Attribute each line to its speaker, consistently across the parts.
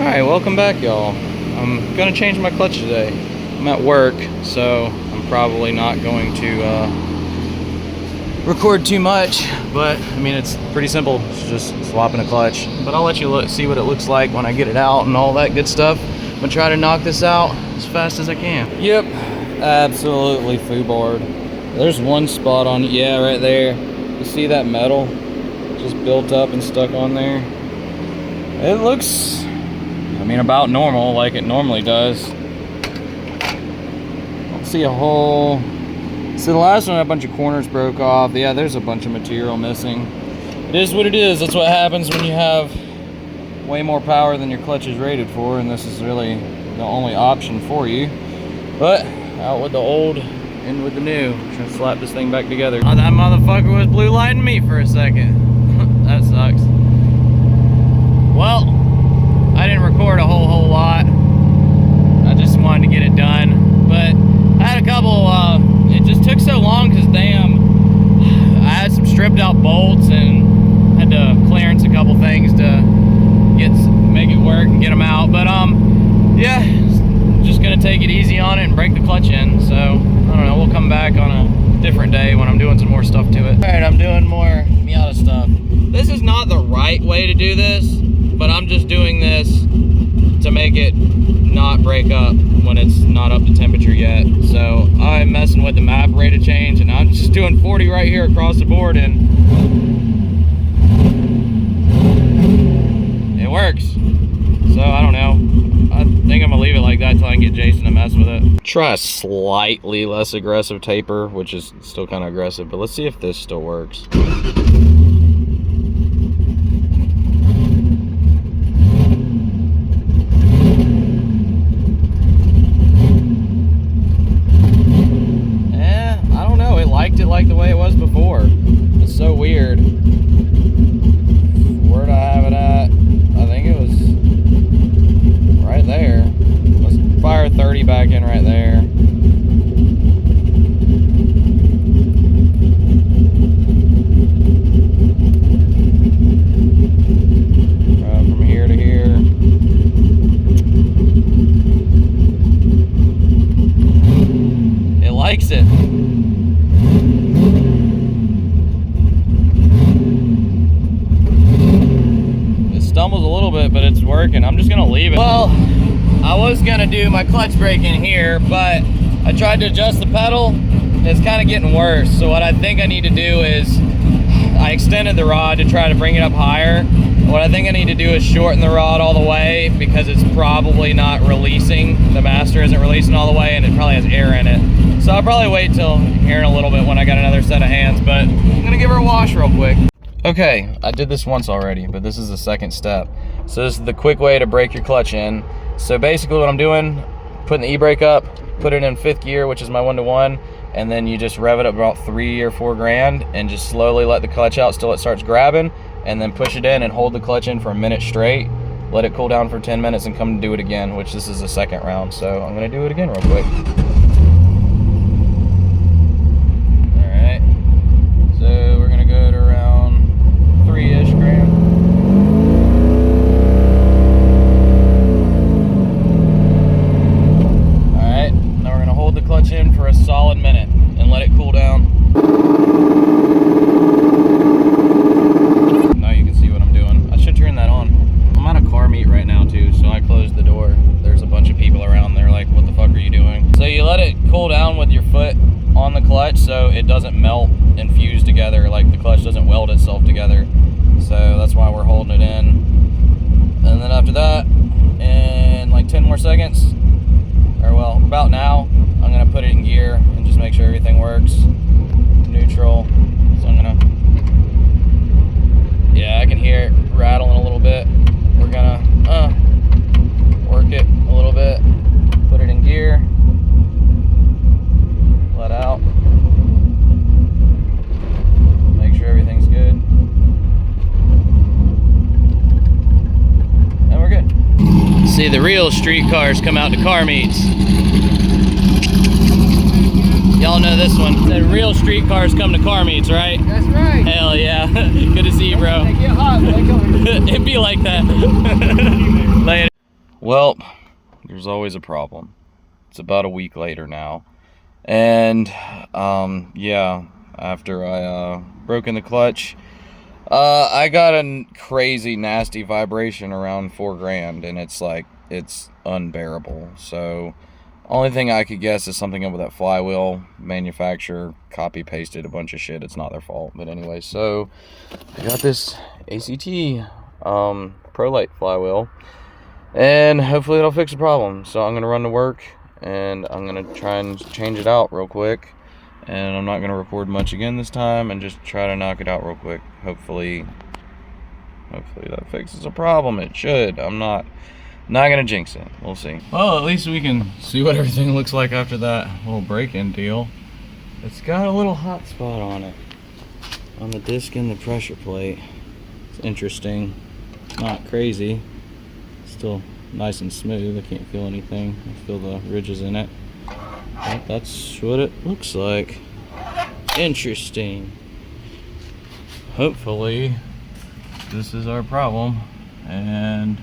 Speaker 1: Alright, welcome back, y'all. I'm gonna change my clutch today. I'm at work, so I'm probably not going to record too much, but I mean, it's pretty simple. It's just swapping a clutch, but I'll let you see what it looks like when I get it out and all that good stuff. I'm gonna try to knock this out as fast as I can. Yep, absolutely foobarred. There's one spot on it, yeah, right there. You see that metal just built up and stuck on there? It looks, I mean, about normal, like it normally does. Don't see a hole. So the last one, a bunch of corners broke off. Yeah, there's a bunch of material missing. It is what it is. That's what happens when you have way more power than your clutch is rated for, and this is really the only option for you. But out with the old, in with the new. Trying to slap this thing back together. Oh, that motherfucker was blue lighting me for a second. That sucks. Well, I didn't record a whole lot. I just wanted to get it done. But I had a couple, it just took so long because damn, I had some stripped out bolts and had to clearance a couple things to make it work and get them out. But yeah, just gonna take it easy on it and break the clutch in. So I don't know, we'll come back on a different day when I'm doing some more stuff to it. All right, I'm doing more Miata stuff. This is not the right way to do this, but I'm just doing this to make it not break up when it's not up to temperature yet. So I'm messing with the map rate of change, and I'm just doing 40 right here across the board, and it works. So I don't know. I think I'm gonna leave it like that till I can get Jason to mess with it. Try a slightly less aggressive taper, which is still kind of aggressive, but let's see if this still works. I don't know, it liked it like the way it was before. It's so weird. Where'd I have it at? I think it was right there. Let's fire 30 back in right there. From here to here. It likes it. Stumbles a little bit, but it's working. I'm just gonna leave it. Well, I was gonna do my clutch brake in here, but I tried to adjust the pedal. It's kind of getting worse. So what I think I need to do is, I extended the rod to try to bring it up higher. What I think I need to do is shorten the rod all the way, because it's probably not releasing. The master isn't releasing all the way, and it probably has air in it. So I'll probably wait till here in a little bit when I got another set of hands, but I'm gonna give her a wash real quick. Okay, I did this once already, but this is the second step. So this is the quick way to break your clutch in. So basically what I'm doing, putting the e-brake up, put it in 5th gear, which is my 1-to-1, and then you just rev it up about 3 or 4 grand and just slowly let the clutch out till it starts grabbing, and then push it in and hold the clutch in for a minute straight. Let it cool down for 10 minutes and come do it again, which this is the second round. So I'm gonna do it again real quick. All right, so we're gonna go to around 3-ish grand. Alright, now we're gonna hold the clutch in for a solid minute and let it cool down. Now you can see what I'm doing. I should turn that on. I'm at a car meet right now too, so I closed the door. There's a bunch of people around there like, what the fuck are you doing? So you let it cool down with your foot on the clutch so it doesn't melt and fuse together, like the clutch doesn't weld itself together. So that's why we're holding it in. And then after that, in like 10 more seconds, or well, about now, I'm gonna put it in gear and just make sure everything works. Neutral. So I'm gonna, yeah, I can hear it rattling a little bit. We're gonna work it a little bit, put it in gear, let out, make sure everything's good, and we're good. See, the real street cars come out to car meets. Y'all know this one. The real street cars come to car meets, right?
Speaker 2: That's right.
Speaker 1: Hell yeah. Good to see you, bro.
Speaker 2: They get hot when they come in.
Speaker 1: It'd be like that. Later. Well, there's always a problem. It's about a week later now. And, yeah, after I, broke in the clutch, I got a crazy, nasty vibration around 4 grand, and it's like, it's unbearable. So, only thing I could guess is something up with that flywheel. Manufacturer copy-pasted a bunch of shit. It's not their fault. But anyway, so, I got this ACT, ProLite flywheel. And hopefully it'll fix the problem. So I'm going to run to work, and I'm going to try and change it out real quick. And I'm not going to record much again this time, and just try to knock it out real quick. Hopefully that fixes the problem. It should. I'm not going to jinx it. We'll see. Well, at least we can see what everything looks like after that little break-in deal. It's got a little hot spot on it, on the disc and the pressure plate. It's interesting. Not crazy. Still nice and smooth. I can't feel anything. I feel the ridges in it. But that's what it looks like. Interesting. Hopefully this is our problem, and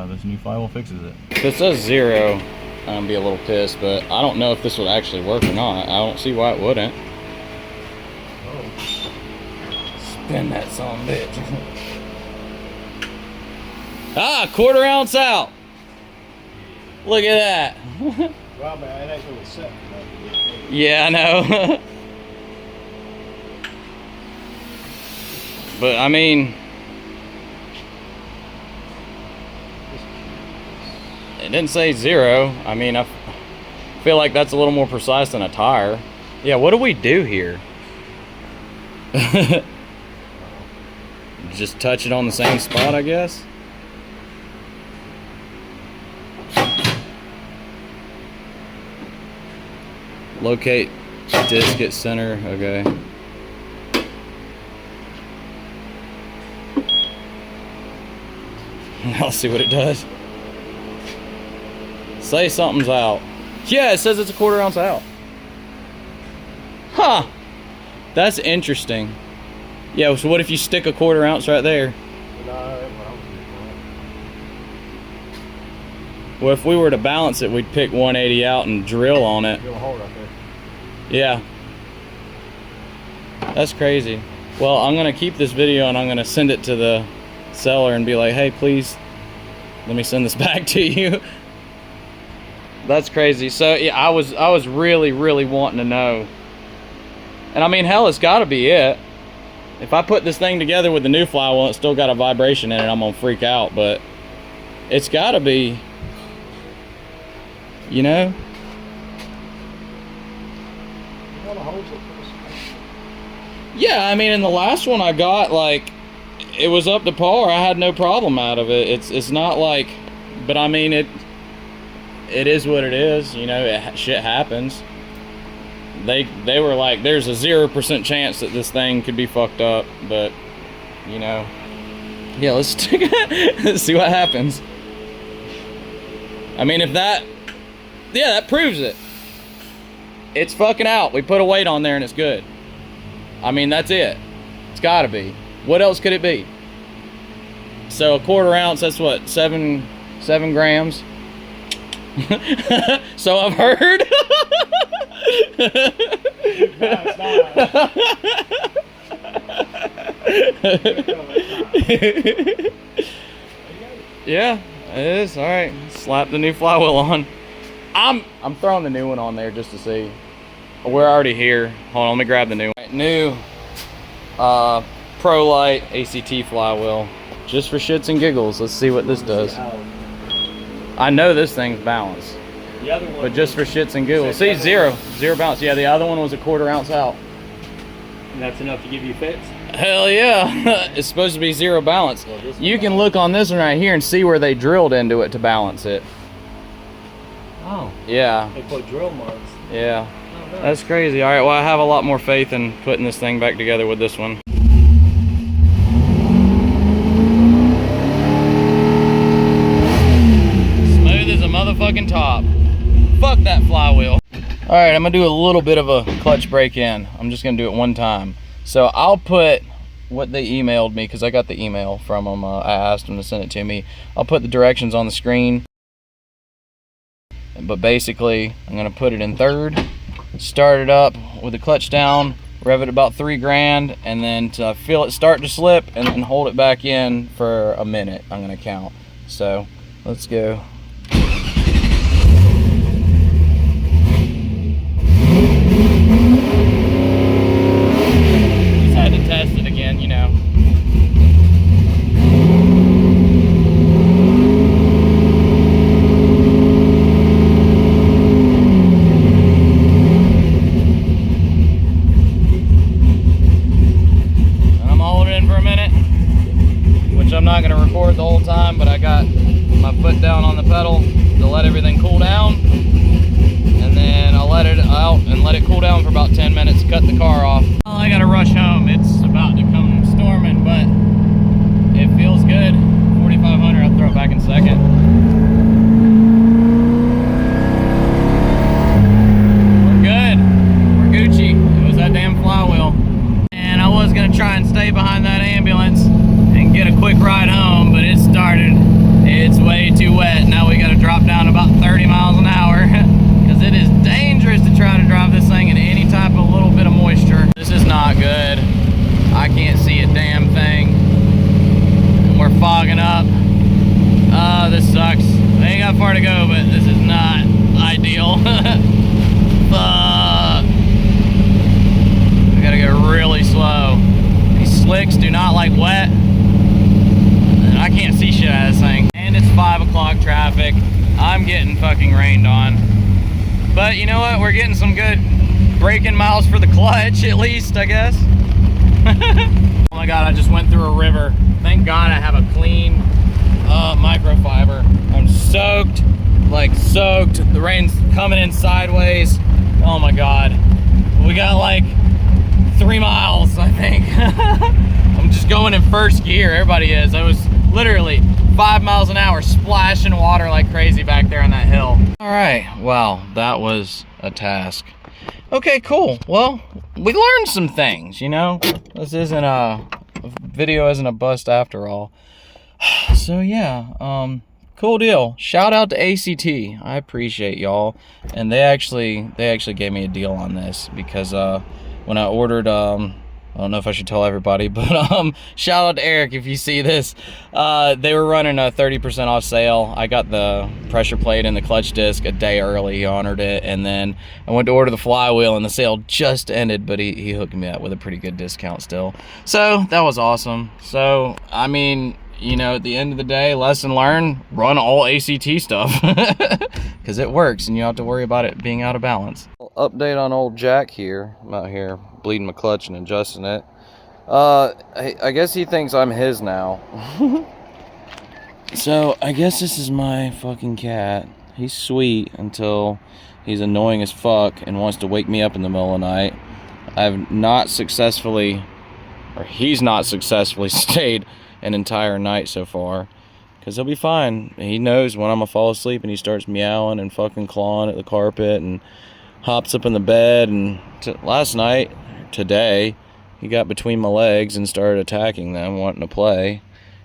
Speaker 1: this new flywheel fixes it. If it says 0, I'm gonna be a little pissed, but I don't know if this would actually work or not. I don't see why it wouldn't. Oh. Spin that son of a bitch. Ah, 1/4 ounce out. Look at that.
Speaker 2: Well, man, it ain't really set.
Speaker 1: Yeah, I know. But I mean, it didn't say 0. I mean, I feel like that's a little more precise than a tire. Yeah, what do we do here? Just touch it on the same spot, I guess. Locate disc at center. Okay. I'll see what it does. Say something's out. Yeah, it says it's a 1/4 ounce out. Huh. That's interesting. Yeah, so what if you stick a 1/4 ounce right there? Well, if we were to balance it, we'd pick 180 out and drill on it.
Speaker 2: Drill a hole right there.
Speaker 1: Yeah. That's crazy. Well, I'm going to keep this video, and I'm going to send it to the seller and be like, hey, please, let me send this back to you. That's crazy. So, yeah, I was really, really wanting to know. And I mean, hell, it's got to be it. If I put this thing together with the new flywheel, it's still got a vibration in it, I'm going to freak out. But it's got to be... You know? Yeah, I mean, in the last one I got, like, it was up to par. I had no problem out of it. It's not like, but I mean, it is what it is. You know, shit happens. They were like, there's a 0% chance that this thing could be fucked up, but you know, yeah, let's see what happens. I mean, if that. Yeah, that proves it. It's fucking out. We put a weight on there and it's good. I mean, that's it. It's gotta be. What else could it be? So a 1/4 ounce, that's what, 7 grams? So I've heard. Yeah, it is. All right, slap the new flywheel on. I'm throwing the new one on there just to see. We're already here. Hold on, let me grab the new one. New ProLite ACT flywheel. Just for shits and giggles. Let's see what this does. I know this thing's balanced.
Speaker 2: The other one,
Speaker 1: but just for shits and giggles. See, zero balance. Yeah, the other one was a 1/4 ounce out.
Speaker 2: And that's enough to give you fits?
Speaker 1: Hell yeah. It's supposed to be 0 balance. Well, you can look on this one right here and see where they drilled into it to balance it.
Speaker 2: Oh.
Speaker 1: Yeah.
Speaker 2: They put drill marks.
Speaker 1: Yeah. Oh, nice. That's crazy. All right, well, I have a lot more faith in putting this thing back together with this one. Smooth as a motherfucking top. Fuck that flywheel. All right, I'm gonna do a little bit of a clutch break in. I'm just gonna do it one time. So I'll put what they emailed me, because I got the email from them. I asked them to send it to me. I'll put the directions on the screen. But basically, I'm gonna put it in third, start it up with the clutch down, rev it about 3 grand, and then to feel it start to slip, and then hold it back in for a minute. I'm gonna count. So let's go. Just had to test it again, you know. I'm not going to record the whole time, but I got my foot down on the pedal to let everything cool down, and then I'll let it out and let it cool down for about 10 minutes, cut the car off. Well, I got to rush home. It's about to come storming, but it feels good. 4,500, I'll throw it back in second. We're good. We're Gucci. It was that damn flywheel. And I was going to try and stay behind that ambulance and get a quick ride home, but it started. It's way too wet. Now we got to drop down about 30 miles an hour because it is dangerous to try to drive this thing in any type of little bit of moisture. This is not good. I can't see a damn thing. And we're fogging up. Oh, this sucks. I ain't got far to go, but this is not ideal. Fuck. I gotta go really slow. These slicks do not like wet. I can't see shit out of this thing. And it's 5 o'clock traffic. I'm getting fucking rained on. But you know what? We're getting some good braking miles for the clutch, at least, I guess. Oh my God, I just went through a river. Thank God I have a clean microfiber. I'm soaked, like soaked. The rain's coming in sideways. Oh my God. We got like 3 miles, I think. I'm just going in first gear. Everybody is. I was literally 5 miles an hour splashing water like crazy back there on that hill. All right, wow, that was a task. Okay, cool. Well, we learned some things, you know. This isn't a video, isn't a bust after all. So yeah, cool deal. Shout out to ACT. I appreciate y'all, and they actually gave me a deal on this because when I ordered I don't know if I should tell everybody, but shout out to Eric if you see this. They were running a 30% off sale. I got the pressure plate and the clutch disc a day early. He honored it, and then I went to order the flywheel, and the sale just ended, but he hooked me up with a pretty good discount still. So that was awesome. So I mean, you know, at the end of the day, lesson learned: run all ACT stuff because it works, and you don't have to worry about it being out of balance. Update on old Jack here. I'm out here bleeding my clutch and adjusting it. I guess he thinks I'm his now. So I guess this is my fucking cat. He's sweet until he's annoying as fuck and wants to wake me up in the middle of the night. I've not successfully, or he's not successfully stayed an entire night so far, because he'll be fine. He knows when I'm gonna fall asleep, and he starts meowing and fucking clawing at the carpet and hops up in the bed. And last night, today, he got between my legs and started attacking them, wanting to play.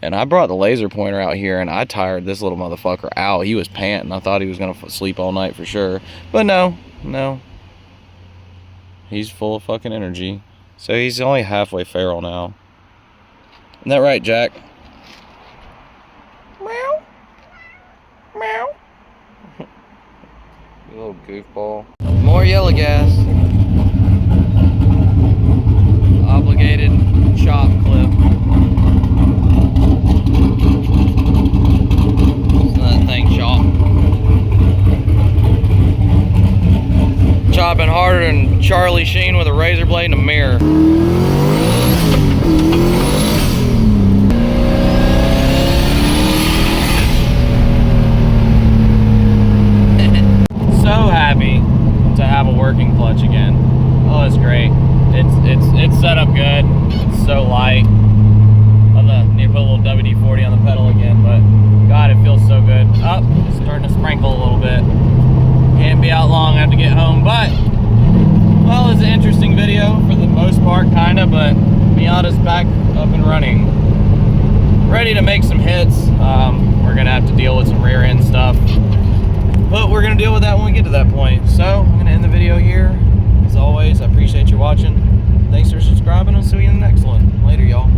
Speaker 1: And I brought the laser pointer out here, and I tired this little motherfucker out. He was panting. I thought he was gonna sleep all night for sure, but no, he's full of fucking energy. So he's only halfway feral now. Isn't that right, Jack? Meow. Meow. You little goofball. More yellow gas. Obligated chop clip. So that thing chop. Chopping harder than Charlie Sheen with a razor blade and a mirror. So happy to have a working clutch again. Oh, it's great. It's set up good. It's so light. I need to put a little WD-40 on the pedal again, but God, it feels so good. Oh, it's starting to sprinkle a little bit. Can't be out long. I have to get home, but well, it's an interesting video for the most part, kind of, but running, ready to make some hits. We're gonna have to deal with some rear end stuff, but we're gonna deal with that when we get to that point. So I'm gonna end the video here. As always, I appreciate you watching. Thanks for subscribing, and see you in the next one. Later, y'all.